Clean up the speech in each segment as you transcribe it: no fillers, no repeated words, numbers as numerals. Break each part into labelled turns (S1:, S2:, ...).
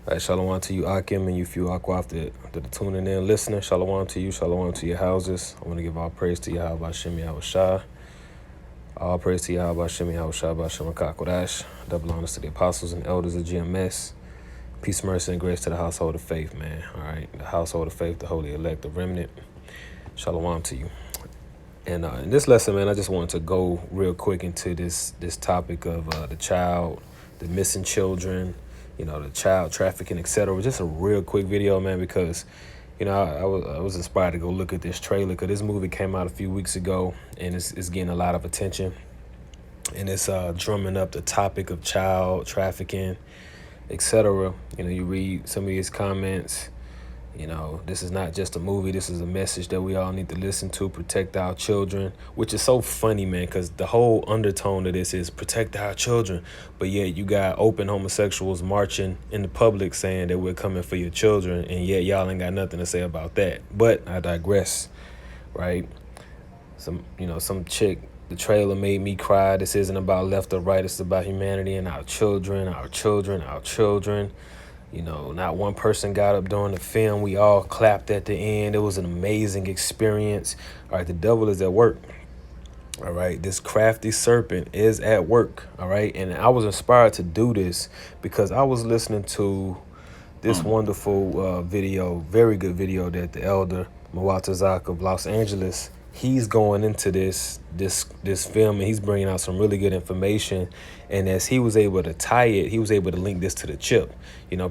S1: All right, shalom to you, Akim, and you few Akwaf that tuning in, listening. Shalom to you, shalom to your houses. I want to give all praise to Yahweh Shem Yahweh Shah. All praise to Yahweh Shem Yahweh Shah, Bashem Akakodash. Double honors to the apostles and elders of GMS. Peace, mercy, and grace to the household of faith, man. All right, the household of faith, the holy elect, the remnant. Shalom to you. And in this lesson, man, I just wanted to go real quick into this topic of the missing children, the child trafficking, etc. Just a real quick video, man, because I was inspired to go look at this trailer because this movie came out a few weeks ago and it's getting a lot of attention, and it's drumming up the topic of child trafficking, etc. You read some of these comments. This is not just a movie. This is a message that we all need to listen to, protect our children, which is so funny, man, because the whole undertone of this is protect our children. But yet you got open homosexuals marching in the public saying that we're coming for your children, and yet y'all ain't got nothing to say about that. But I digress, right? Some chick, the trailer made me cry. This isn't about left or right. It's about humanity and our children, our children, our children. Not one person got up during the film. We all clapped at the end. It was an amazing experience. All right, the devil is at work. All right, this crafty serpent is at work. All right, and I was inspired to do this because I was listening to this wonderful video, very good video that the elder Mawatazak of Los Angeles, he's going into this film, and he's bringing out some really good information. And as he was able to tie it, he was able to link this to the chip.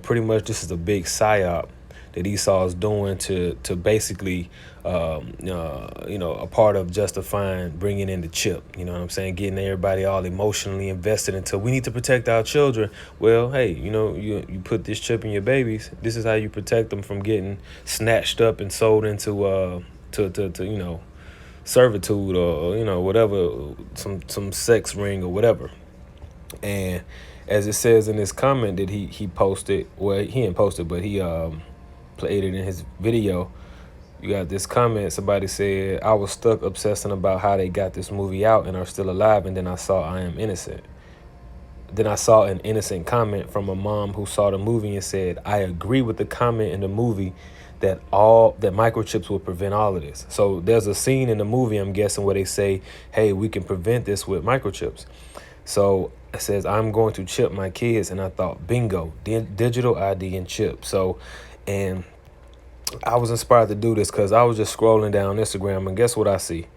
S1: Pretty much this is a big psyop that Esau is doing to basically, a part of justifying bringing in the chip. You know what I'm saying? Getting everybody all emotionally invested until we need to protect our children. Well, hey, you put this chip in your babies. This is how you protect them from getting snatched up and sold into to servitude or whatever, some sex ring or whatever. And as it says in this comment that he posted, well, he didn't post it, but he played it in his video. You got this comment. Somebody said, I was stuck obsessing about how they got this movie out and are still alive, and then I saw I Am Innocent. Then I saw an innocent comment from a mom who saw the movie and said, I agree with the comment in the movie that microchips will prevent all of this. So there's a scene in the movie, I'm guessing, where they say, hey, we can prevent this with microchips. So it says, I'm going to chip my kids. And I thought, bingo, digital ID and chip. And I was inspired to do this because I was just scrolling down Instagram, and guess what I see?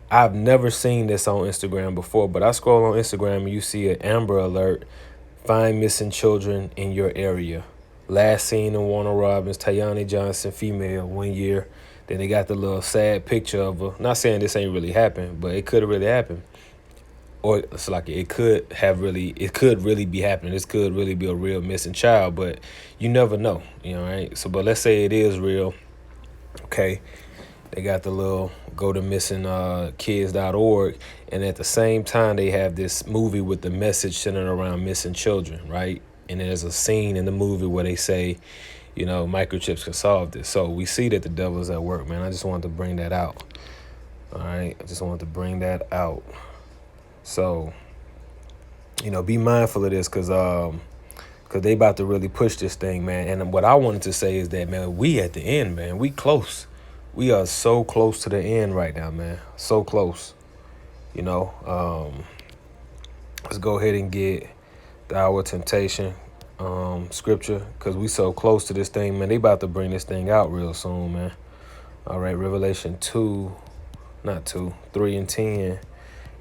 S1: I've never seen this on Instagram before, but I scroll on Instagram and you see an Amber Alert, find missing children in your area. Last seen in Warner Robins, Tayani Johnson, female, 1 year. Then they got the little sad picture of her. Not saying this ain't really happened, but it could have really happened. Or it's like it could really be happening. This could really be a real missing child, but you never know, right? So, but let's say it is real. Okay. They got the little go to missingkids.org, and at the same time they have this movie with the message centered around missing children, right? And there's a scene in the movie where they say, microchips can solve this. So we see that the devil is at work, man. I just wanted to bring that out. All right, I just wanted to bring that out. So, be mindful of this because they about to really push this thing, man. And what I wanted to say is that, man, we at the end, man. We close. We are so close to the end right now, man. So close. Let's go ahead and get the Hour of Temptation scripture because we so close to this thing, man. They about to bring this thing out real soon, man. All right, Revelation 3 and 10.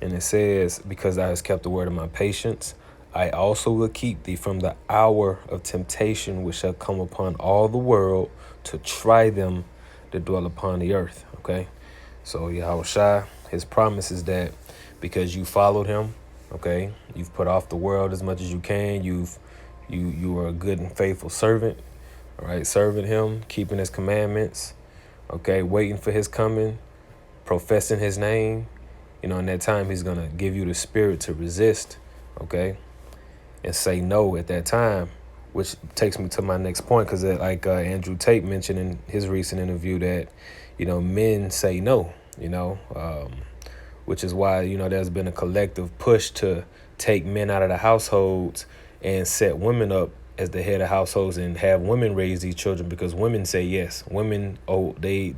S1: And it says, because thou hast kept the word of my patience, I also will keep thee from the hour of temptation which shall come upon all the world to try them that dwell upon the earth. Okay, so Yahweh Shai, his promise is that because you followed him, okay, you've put off the world as much as you can, you are a good and faithful servant, all right, serving him, keeping his commandments, okay, waiting for his coming, professing his name. In that time, he's going to give you the spirit to resist, okay, and say no at that time, which takes me to my next point, because like Andrew Tate mentioned in his recent interview that, men say no, which is why, there's been a collective push to take men out of the households and set women up as the head of households and have women raise these children, because women say yes. Women, they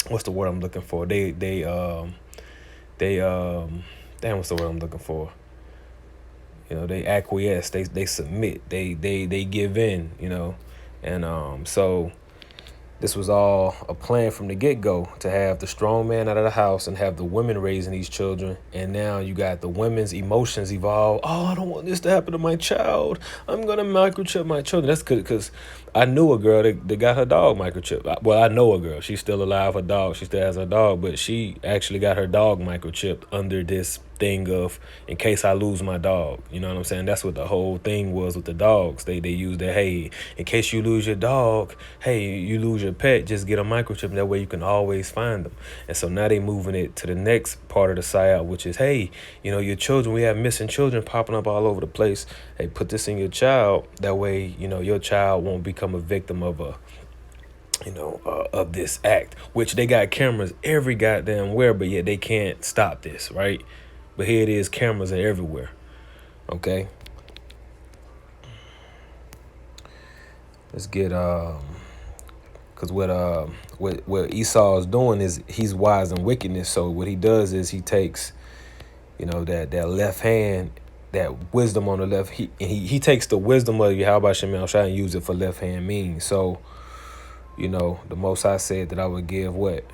S1: what's the word I'm looking for? They damn, what's the word I'm looking for? They acquiesce, they submit, they give in, and so this was all a plan from the get-go, to have the strong man out of the house and have the women raising these children. And now you got the women's emotions evolve. Oh, I don't want this to happen to my child. I'm going to microchip my children. That's good, because I knew a girl that got her dog microchipped. Well, I know a girl. She's still alive, her dog. She still has her dog, but she actually got her dog microchipped under this thing of, in case I lose my dog. You know what I'm saying? That's what the whole thing was with the dogs. They used that, hey, in case you lose your dog, hey, you lose your pet, just get a microchip. That way you can always find them. And so now they moving it to the next part of the psyop, which is, hey, your children, we have missing children popping up all over the place. Hey, put this in your child. That way, your child won't become a victim of of this act, which they got cameras every goddamn where, but yet they can't stop this, right? But here it is, cameras are everywhere. Okay. Let's get because what Esau is doing is he's wise in wickedness. So what he does is he takes, that left hand, that wisdom on the left. He takes the wisdom of Yahweh Shem Yahushua and use it for left hand means. So, the Most High said that I would give what?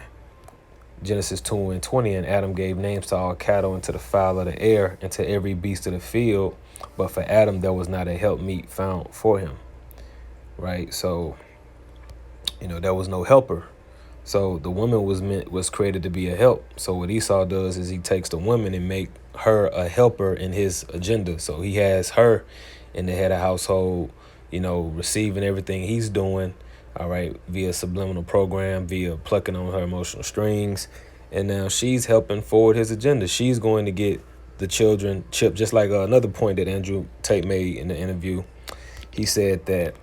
S1: Genesis 2:20, and Adam gave names to all cattle and to the fowl of the air and to every beast of the field. But for Adam, there was not a helpmeet found for him. Right? So, there was no helper. So the woman was created to be a help. So what Esau does is he takes the woman and make her a helper in his agenda. So he has her in the head of household, receiving everything he's doing, all right, via subliminal program, via plucking on her emotional strings. And now she's helping forward his agenda. She's going to get the children chipped, just like another point that Andrew Tate made in the interview. He said that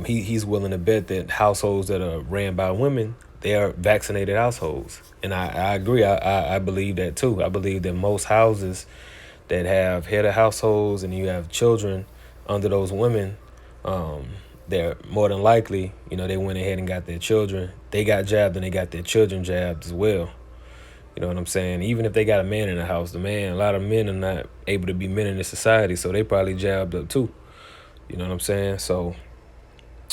S1: he's willing to bet that households that are ran by women, they are vaccinated households. And I agree. I believe that too. I believe that most houses that have head of households and you have children under those women, they're more than likely, they went ahead and got their children. They got jabbed and they got their children jabbed as well. You know what I'm saying? Even if they got a man in the house, a lot of men are not able to be men in this society, so they probably jabbed up too. You know what I'm saying? So,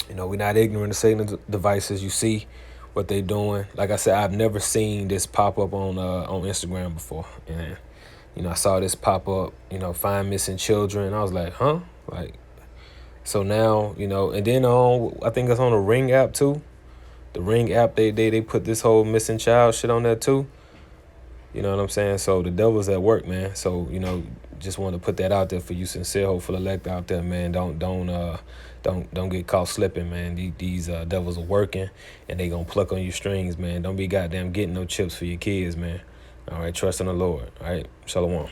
S1: we're not ignorant of Satan's devices. You see what they're doing. Like I said, I've never seen this pop up on Instagram before. And, I saw this pop up, find missing children. I was like, huh? So now, and then I think it's on the Ring app too. The Ring app, they put this whole missing child shit on there too. You know what I'm saying? So the devil's at work, man. So, just want to put that out there for you sincere, hopeful elect out there, man. Don't get caught slipping, man. These devils are working and they gonna pluck on your strings, man. Don't be goddamn getting no chips for your kids, man. All right, trust in the Lord. All right, shalom.